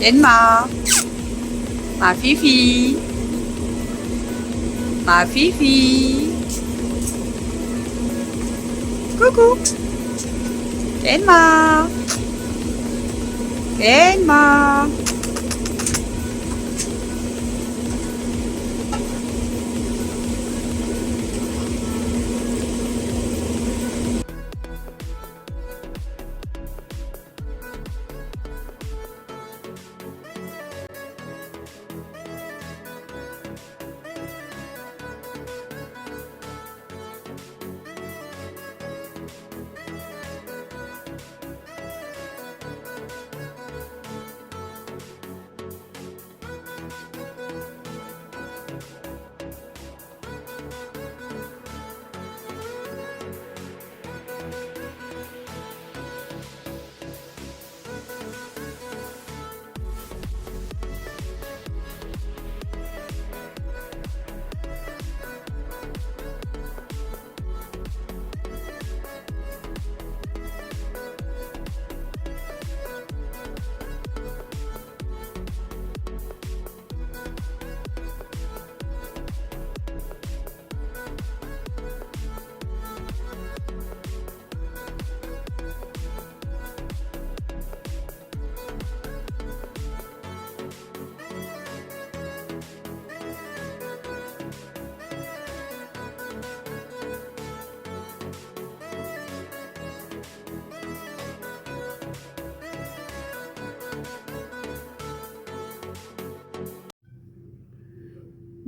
Emma, ma Fifi, ma Fifi. Coucou. Emma, Emma.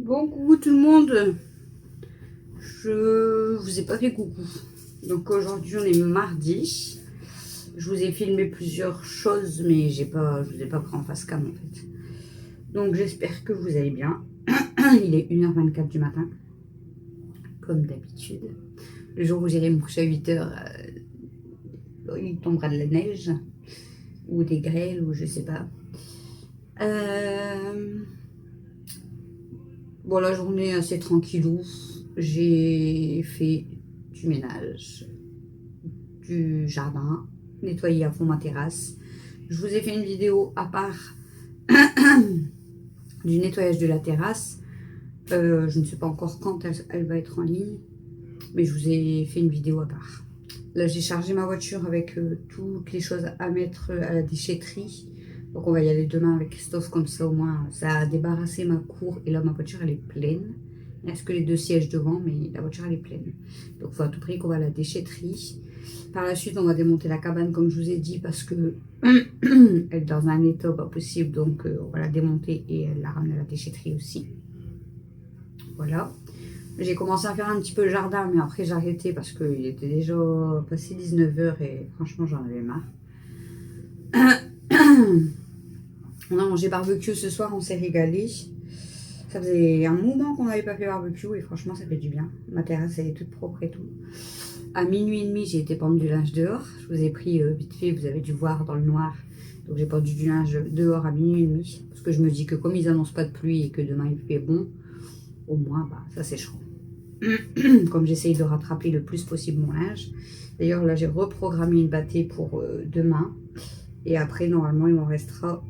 Bon, coucou tout le monde. Je vous ai pas fait coucou. Donc aujourd'hui on est mardi. Je vous ai filmé plusieurs choses, mais je vous ai pas pris en face cam en fait. Donc j'espère que vous allez bien. Il est 1h24 du matin, comme d'habitude. Le jour où j'irai me coucher à 8h, il tombera de la neige ou des grêles ou je sais pas. Bon, la journée assez tranquillou. J'ai fait du ménage, du jardin, nettoyé à fond ma terrasse. Je vous ai fait une vidéo à part du nettoyage de la terrasse. Je ne sais pas encore quand elle va être en ligne, mais je vous ai fait une vidéo à part. Là, j'ai chargé ma voiture avec toutes les choses à mettre à la déchetterie. Donc on va y aller demain avec Christophe, comme ça au moins ça a débarrassé ma cour. Et là ma voiture elle est pleine. Il reste que les 2 sièges devant, mais la voiture elle est pleine. Donc il faut à tout prix qu'on va à la déchetterie. Par la suite on va démonter la cabane comme je vous ai dit, parce que elle est dans un état pas possible. Donc on va la démonter et la ramener à la déchetterie aussi. Voilà. J'ai commencé à faire un petit peu le jardin, mais après j'ai arrêté parce qu'il était déjà passé 19h et franchement j'en avais marre. On a mangé barbecue ce soir, on s'est régalé. Ça faisait un moment qu'on n'avait pas fait barbecue et franchement ça fait du bien. Ma terrasse elle est toute propre et tout. À minuit et demi j'ai été pendre du linge dehors. Je vous ai pris vite fait, vous avez dû voir dans le noir. Donc j'ai pendu du linge dehors à minuit et demi. Parce que je me dis que comme ils annoncent pas de pluie et que demain il fait bon, au moins bah, ça séchera. Comme j'essaye de rattraper le plus possible mon linge. D'ailleurs là j'ai reprogrammé une bâtée pour demain. Et après normalement il m'en restera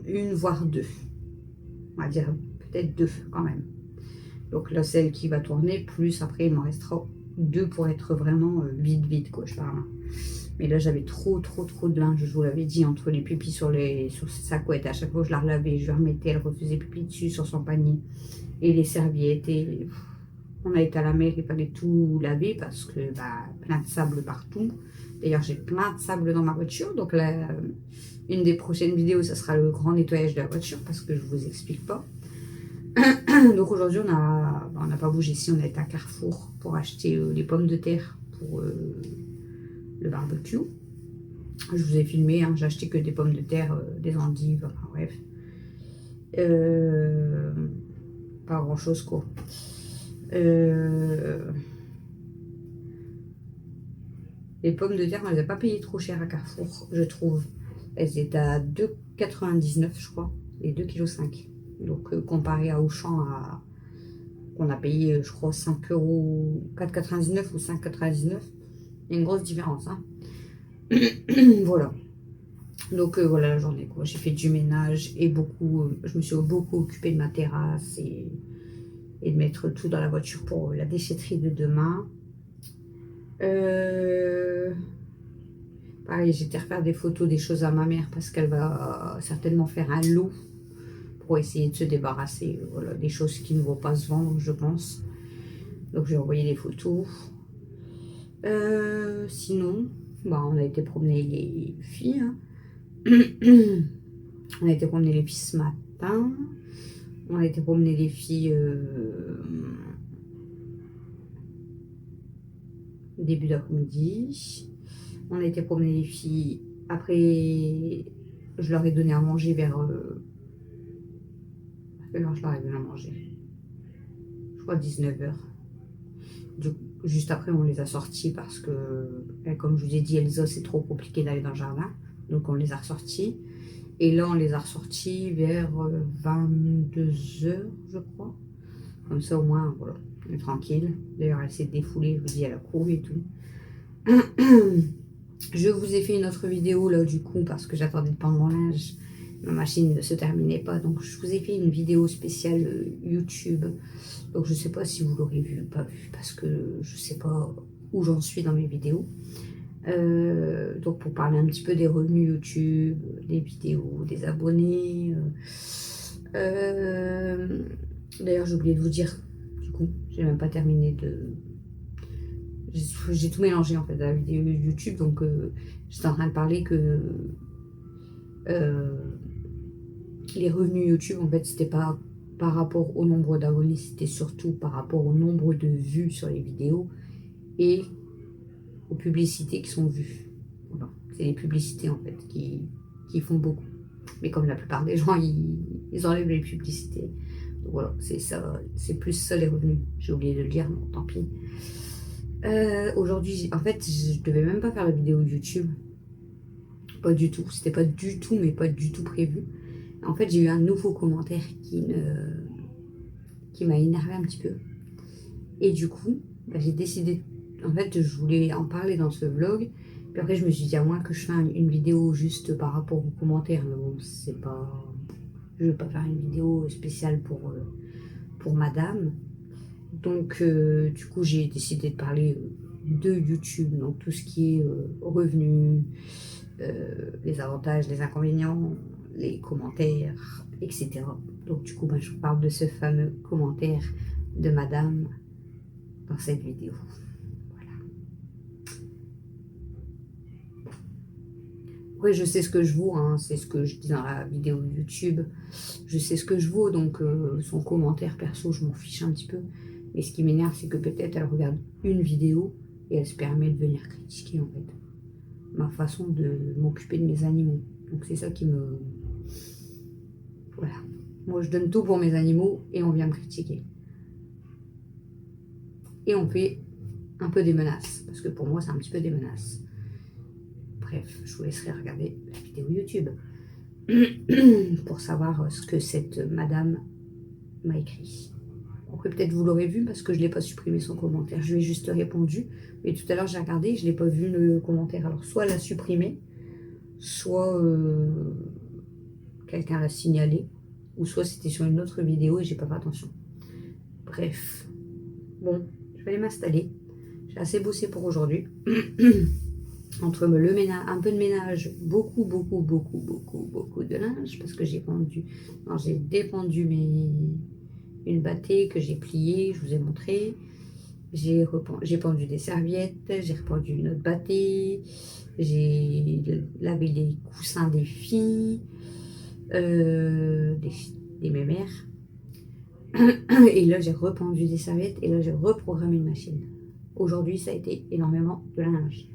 une voire 2, on va dire peut-être 2 quand même. Donc là celle qui va tourner, plus après il m'en restera 2 pour être vraiment vide quoi, je parle. Mais là j'avais trop de linge, je vous l'avais dit, entre les pupilles sur sa couette. À chaque fois que je la relavais, je la remettais, elle refaisait pipi dessus sur son panier. Et les serviettes, et on a été à la mer, il fallait tout laver parce que bah, plein de sable partout. D'ailleurs j'ai plein de sable dans ma voiture, donc là une des prochaines vidéos, ça sera le grand nettoyage de la voiture parce que je vous explique pas. Donc aujourd'hui, on n'a pas bougé ici, on a été à Carrefour pour acheter les pommes de terre pour le barbecue. Je vous ai filmé, hein, j'ai acheté que des pommes de terre, des endives, enfin bref. Pas grand chose quoi. Les pommes de terre, on ne les a pas payées trop cher à Carrefour, je trouve. Elles étaient à 2,99 je crois, et 2,5 kg. Donc comparé à Auchan, qu'on a payé, je crois, 5 euros, 4,99 ou 5,99, il y a une grosse différence. Hein. Voilà. Donc voilà la journée, quoi. J'ai fait du ménage et beaucoup, je me suis beaucoup occupée de ma terrasse et de mettre tout dans la voiture pour la déchetterie de demain. Pareil, j'étais refaire des photos des choses à ma mère parce qu'elle va certainement faire un lot pour essayer de se débarrasser, voilà, des choses qui ne vont pas se vendre, je pense. Donc j'ai envoyé des photos. Sinon, bah, on a été promener les filles. Hein. On a été promener les filles ce matin. On a été promener les filles début d'après-midi. On a été promener les filles. Après, je leur ai donné à manger vers... alors, je leur ai donné à manger. Je crois 19h. Juste après, on les a sortis parce que, comme je vous ai dit, Elsa, c'est trop compliqué d'aller dans le jardin. Donc, on les a ressortis. Et là, on les a ressortis vers 22h, je crois. Comme ça, au moins, voilà, on est tranquille. D'ailleurs, elle s'est défoulée, je vous dis, elle a couru et tout. Je vous ai fait une autre vidéo, là, du coup, parce que j'attendais de prendre mon linge. Ma machine ne se terminait pas. Donc, je vous ai fait une vidéo spéciale YouTube. Donc, je ne sais pas si vous l'aurez vu ou pas vu, parce que je ne sais pas où j'en suis dans mes vidéos. Donc, pour parler un petit peu des revenus YouTube, des vidéos, des abonnés. D'ailleurs, j'ai oublié de vous dire, du coup, j'ai même pas terminé de... J'ai tout mélangé, en fait, dans la vidéo YouTube. Donc, j'étais en train de parler que les revenus YouTube, en fait, c'était pas par rapport au nombre d'abonnés, c'était surtout par rapport au nombre de vues sur les vidéos et aux publicités qui sont vues. Voilà. C'est les publicités, en fait, qui font beaucoup. Mais comme la plupart des gens, ils enlèvent les publicités. Donc voilà, c'est ça, c'est plus ça les revenus. J'ai oublié de le dire, bon, tant pis. Aujourd'hui, en fait, je devais même pas faire la vidéo YouTube. Pas du tout. C'était pas du tout, mais pas du tout prévu. En fait, j'ai eu un nouveau commentaire qui m'a énervé un petit peu. Et du coup, bah, j'ai décidé... En fait, je voulais en parler dans ce vlog. Puis après, je me suis dit, à moins que je fasse une vidéo juste par rapport aux commentaires. Mais bon, c'est pas... Je ne vais pas faire une vidéo spéciale pour madame. Donc, du coup, j'ai décidé de parler de YouTube. Donc, tout ce qui est revenus, les avantages, les inconvénients, les commentaires, etc. Donc, du coup, je vous parle de ce fameux commentaire de madame dans cette vidéo. Après, je sais ce que je vaux, hein, c'est ce que je dis dans la vidéo YouTube. Je sais ce que je vaux, donc son commentaire perso, je m'en fiche un petit peu. Mais ce qui m'énerve, c'est que peut-être elle regarde une vidéo et elle se permet de venir critiquer, en fait, ma façon de m'occuper de mes animaux. Donc c'est ça qui me... Voilà. Moi, je donne tout pour mes animaux et on vient me critiquer. Et on fait un peu des menaces, parce que pour moi, c'est un petit peu des menaces. Bref, je vous laisserai regarder la vidéo YouTube pour savoir ce que cette madame m'a écrit. Après, peut-être vous l'aurez vu parce que je ne l'ai pas supprimé son commentaire. Je lui ai juste répondu. Mais tout à l'heure, j'ai regardé et je ne l'ai pas vu le commentaire. Alors, soit elle l'a supprimé, soit quelqu'un l'a signalé, ou soit c'était sur une autre vidéo et j'ai pas fait attention. Bref. Bon, je vais aller m'installer. J'ai assez bossé pour aujourd'hui. Entre le ménage, un peu de ménage, beaucoup de linge, parce que j'ai pendu, non, j'ai dépendu une bâtée que j'ai pliée, je vous ai montré. J'ai pendu des serviettes, j'ai rependu une autre bâtée, j'ai lavé les coussins des filles, des mémères. Et là, j'ai rependu des serviettes et là, j'ai reprogrammé une machine. Aujourd'hui, ça a été énormément de linge.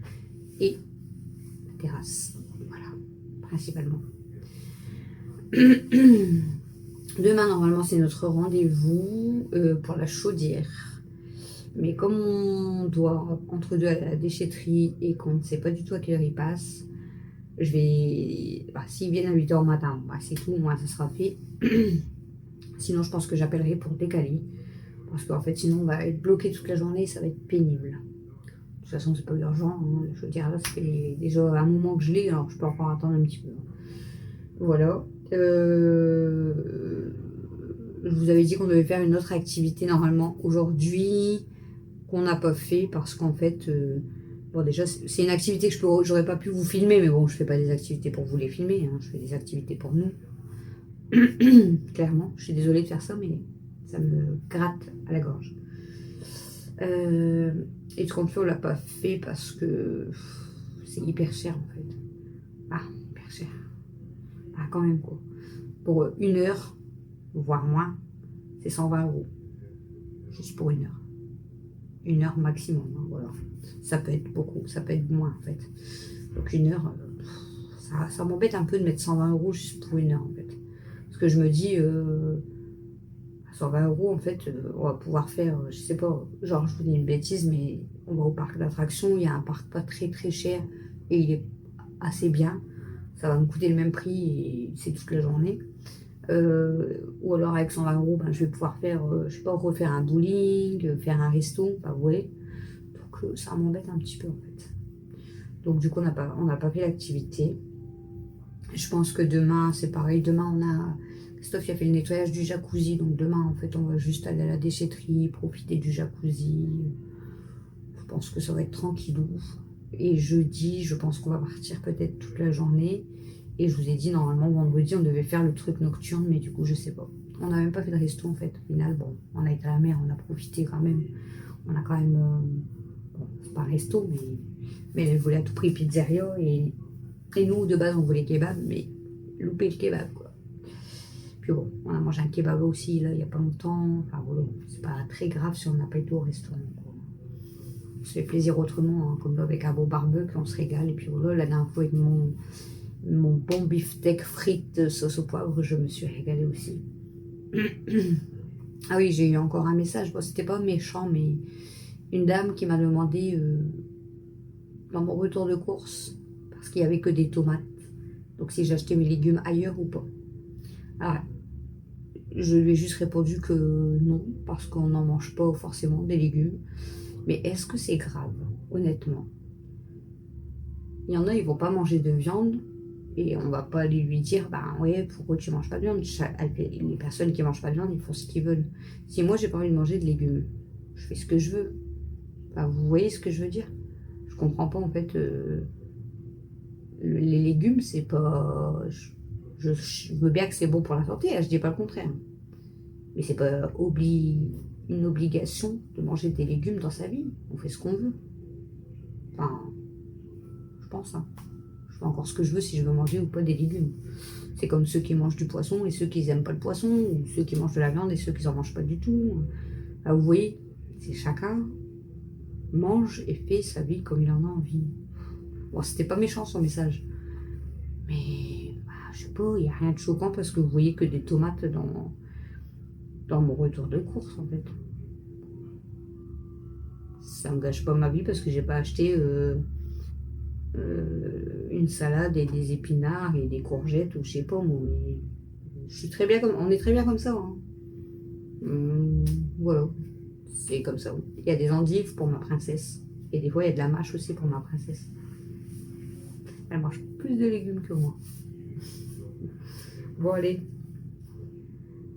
Et la terrasse, voilà, principalement. Demain, normalement, c'est notre rendez-vous pour la chaudière. Mais comme on doit entre deux à la déchetterie et qu'on ne sait pas du tout à quelle heure il passe, je vais... Bah, s'ils viennent à 8h au matin, bah, c'est tout, moi, ça sera fait. Sinon, je pense que j'appellerai pour décaler. Parce qu'en fait, sinon, on va être bloqué toute la journée et ça va être pénible. toute façon, c'est pas urgent. Hein. Je veux dire, là, ça fait déjà un moment que je l'ai, alors je peux encore attendre un petit peu. Voilà. Je vous avais dit qu'on devait faire une autre activité normalement aujourd'hui, qu'on n'a pas fait parce qu'en fait, bon déjà c'est une activité que j'aurais pas pu vous filmer, mais bon, je fais pas des activités pour vous les filmer, hein, je fais des activités pour nous. Clairement, je suis désolée de faire ça, mais ça me gratte à la gorge. Et ce qu'on fait, on l'a pas fait parce que c'est hyper cher en fait. Ah, hyper cher. Ah, quand même quoi. Pour 1 heure, voire moins, c'est 120 €. Juste pour 1 heure. 1 heure maximum, hein, voilà. Ça peut être beaucoup, ça peut être moins en fait. Donc 1 heure, ça m'embête un peu de mettre 120 € juste pour 1 heure en fait. Parce que je me dis, 120 € en fait, on va pouvoir faire, je sais pas, genre je vous dis une bêtise, mais on va au parc d'attractions, il y a un parc pas très très cher et il est assez bien. Ça va me coûter le même prix et c'est toute la journée. Ou alors avec 120 €, ben, je vais pouvoir faire, je sais pas, refaire un bowling, faire un resto, enfin, vous voyez. Donc ça m'embête un petit peu en fait. Donc du coup on n'a pas fait l'activité. Je pense que demain c'est pareil. Demain Christophe il a fait le nettoyage du jacuzzi. Donc demain en fait on va juste aller à la déchetterie, profiter du jacuzzi. Je pense que ça va être tranquillou. Et jeudi je pense qu'on va partir peut-être toute la journée. Et je vous ai dit, normalement, vendredi, on devait faire le truc nocturne, mais du coup, je sais pas. On n'a même pas fait de resto, en fait. Au final, bon, on a été à la mer, on a profité quand même. On a quand même... bon, c'est pas un resto, mais elle voulait à tout prix pizzeria. Et nous, de base, on voulait kebab, mais loupé le kebab, quoi. Puis bon, on a mangé un kebab aussi, là, il y a pas longtemps. Enfin, voilà, c'est pas très grave si on n'a pas été au restaurant, quoi. On se fait plaisir autrement, hein, comme avec un beau barbecue, on se régale. Et puis voilà, la dernière fois, avec mon bon beefsteak frites sauce au poivre, je me suis régalée aussi. Ah oui, j'ai eu encore un message. Bon, c'était pas méchant, mais une dame qui m'a demandé dans mon retour de course, parce qu'il n'y avait que des tomates, donc si j'achetais mes légumes ailleurs ou pas. Alors, je lui ai juste répondu que non, parce qu'on n'en mange pas forcément des légumes. Mais est-ce que c'est grave, honnêtement? Il y en a, ils vont pas manger de viande. Et on va pas aller lui dire, bah ouais, pourquoi tu manges pas de viande? Les personnes qui mangent pas de viande, ils font ce qu'ils veulent. Si moi j'ai pas envie de manger de légumes, je fais ce que je veux. Enfin, vous voyez ce que je veux dire? Je comprends pas en fait. Les légumes, c'est pas. Je veux bien que c'est bon pour la santé, hein, je dis pas le contraire. Mais c'est pas une obligation de manger des légumes dans sa vie. On fait ce qu'on veut. Enfin, je pense, hein. Je fais encore ce que je veux si je veux manger ou pas des légumes. C'est comme ceux qui mangent du poisson et ceux qui n'aiment pas le poisson, ou ceux qui mangent de la viande et ceux qui n'en mangent pas du tout. Ah, vous voyez, c'est chacun mange et fait sa vie comme il en a envie. Bon, c'était pas méchant son message. Mais, bah, je sais pas, il n'y a rien de choquant parce que vous voyez que des tomates dans mon retour de course, en fait. Ça me gâche pas ma vie parce que j'ai pas acheté une salade et des épinards et des courgettes ou je sais pas moi, mais je suis très bien on est très bien comme ça, hein. Voilà, c'est comme ça. Il y a des endives pour ma princesse et des fois il y a de la mâche aussi pour ma princesse. Elle mange plus de légumes que moi. Bon allez,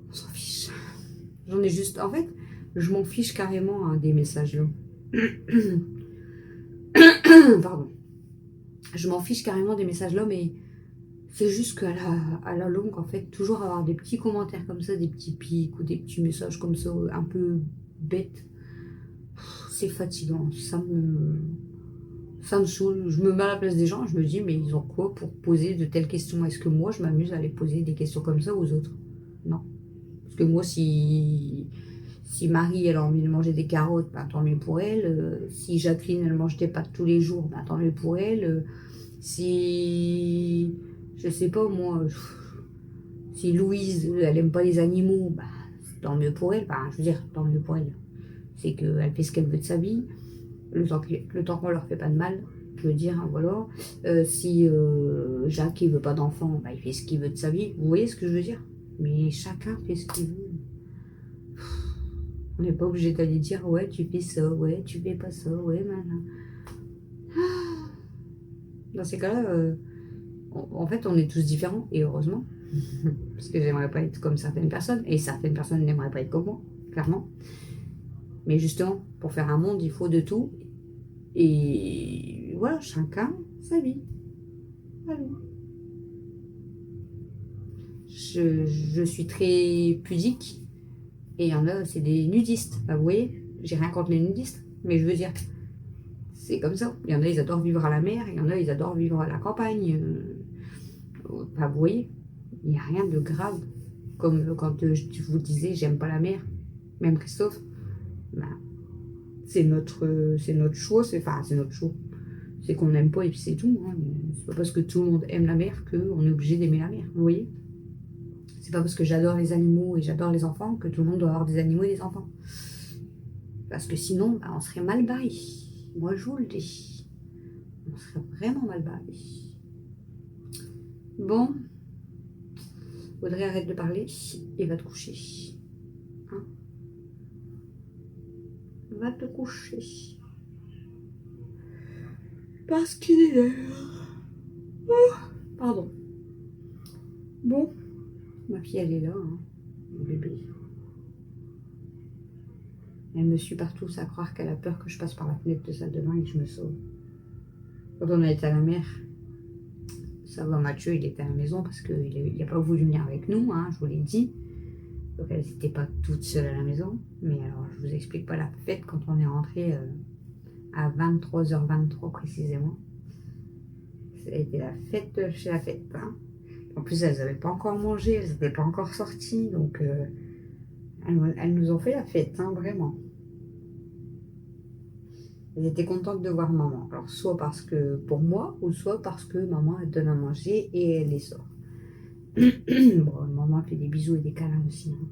on s'en fiche. J'en ai juste, en fait, je m'en fiche carrément, hein, des messages là. Pardon. Je m'en fiche carrément des messages là, mais c'est juste qu'à la longue, en fait, toujours avoir des petits commentaires comme ça, des petits pics ou des petits messages comme ça, un peu bêtes, c'est fatigant. Ça me saoule. Je me mets à la place des gens, je me dis, mais ils ont quoi pour poser de telles questions? Est-ce que moi, je m'amuse à aller poser des questions comme ça aux autres? Non. Parce que moi, si Marie, elle a envie de manger des carottes, ben, tant mieux pour elle. Si Jacqueline, elle mange des pâtes tous les jours, ben, tant mieux pour elle. Si, je sais pas moi, si Louise, elle aime pas les animaux, bah, tant mieux pour elle. Enfin, je veux dire, tant mieux pour elle. C'est qu'elle fait ce qu'elle veut de sa vie, le temps qu'on leur fait pas de mal. Je veux dire, hein, voilà. Si Jacques, il veut pas d'enfant, bah, il fait ce qu'il veut de sa vie. Vous voyez ce que je veux dire? Mais chacun fait ce qu'il veut. On n'est pas obligé d'aller dire ouais tu fais ça, ouais tu fais pas ça, ouais machin. Dans ces cas-là, en fait on est tous différents et heureusement. Parce que j'aimerais pas être comme certaines personnes et certaines personnes n'aimeraient pas être comme moi, clairement. Mais justement, pour faire un monde, il faut de tout. Et voilà, chacun sa vie. Voilà. Je suis très pudique et il y en a, c'est des nudistes. Bah, vous voyez, j'ai rien contre les nudistes, mais je veux dire, c'est comme ça. Il y en a, ils adorent vivre à la mer, il y en a, ils adorent vivre à la campagne. Bah, vous voyez, il n'y a rien de grave. Comme quand je vous disais, j'aime pas la mer, même Christophe, bah, c'est notre choix, c'est notre choix. C'est qu'on n'aime pas et puis c'est tout. Hein. C'est pas parce que tout le monde aime la mer qu'on est obligé d'aimer la mer, vous voyez. C'est pas parce que j'adore les animaux et j'adore les enfants que tout le monde doit avoir des animaux et des enfants. Parce que sinon, bah, on serait mal barré. Moi, je vous le dis. On serait vraiment mal barré. Bon. Audrey, arrête de parler et va te coucher. Hein? Va te coucher. Parce qu'il est l'heure. Pardon. Bon. Ma fille, elle est là. Hein. Mon bébé. Elle me suit partout, c'est à croire qu'elle a peur que je passe par la fenêtre de salle de bain et que je me sauve. Quand on a été à la mer, ça va, Mathieu, il était à la maison parce qu'il n'a pas voulu venir avec nous, hein, je vous l'ai dit. Donc elles n'étaient pas toutes seules à la maison. Mais alors, je vous explique pas la fête quand on est rentré à 23h23 précisément. Ça a été la fête chez la fête. Hein. En plus, elles n'avaient pas encore mangé, elles n'étaient pas encore sorties. Donc, elles nous ont fait la fête, hein, vraiment. Elles étaient contentes de voir maman. Alors, soit parce que pour moi, ou soit parce que maman, elle donne à manger et elle les sort. Bon, maman fait des bisous et des câlins aussi. Hein.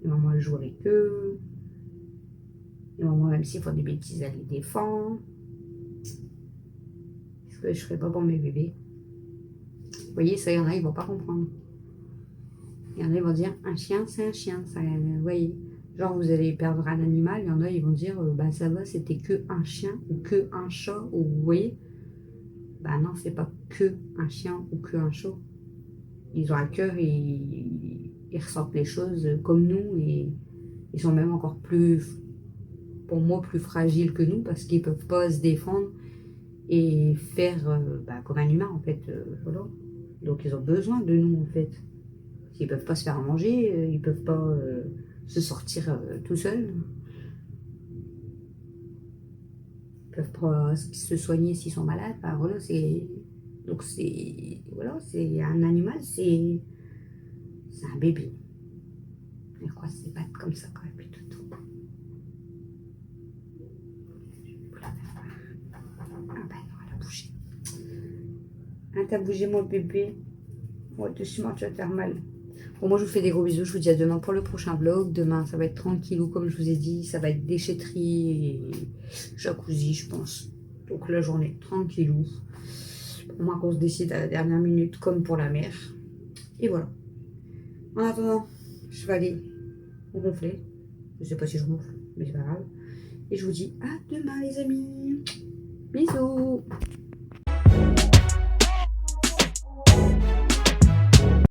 Et maman, elle joue avec eux. Et maman, même s'ils font des bêtises, elle les défend. Ce que je ferais pas pour mes bébés. Vous voyez, ça, il y en a, ils vont pas comprendre. Il y en a, ils vont dire, un chien, c'est un chien. Ça, vous voyez. Genre, vous allez perdre un animal, il y en a, ils vont dire, bah ça va, c'était que un chien ou que un chat, ou vous voyez. Bah non, c'est pas que un chien ou que un chat. Ils ont un cœur et ils ressentent les choses comme nous et ils sont même encore plus, pour moi, plus fragiles que nous parce qu'ils peuvent pas se défendre et faire bah, comme un humain en fait. Voilà. Donc ils ont besoin de nous en fait. S'ils peuvent pas se faire manger, ils peuvent pas se sortir tout seuls. Ils peuvent pas se soigner s'ils sont malades. Enfin, voilà, c'est donc c'est voilà, c'est un animal, c'est un bébé. Mais quoi, c'est pas comme ça quand même plutôt. Ah ben non, elle a bougé. Hein, t'as bougé mon bébé. Ouais, doucement, tu vas te faire mal. Bon, moi, je vous fais des gros bisous. Je vous dis à demain pour le prochain vlog. Demain, ça va être tranquillou, comme je vous ai dit. Ça va être déchetterie et jacuzzi, je pense. Donc, la journée tranquillou. Pour moi, qu'on se décide à la dernière minute, comme pour la mer. Et voilà. En attendant, je vais aller ronfler. Je sais pas si je ronfle, mais c'est pas grave. Et je vous dis à demain, les amis. Bisous.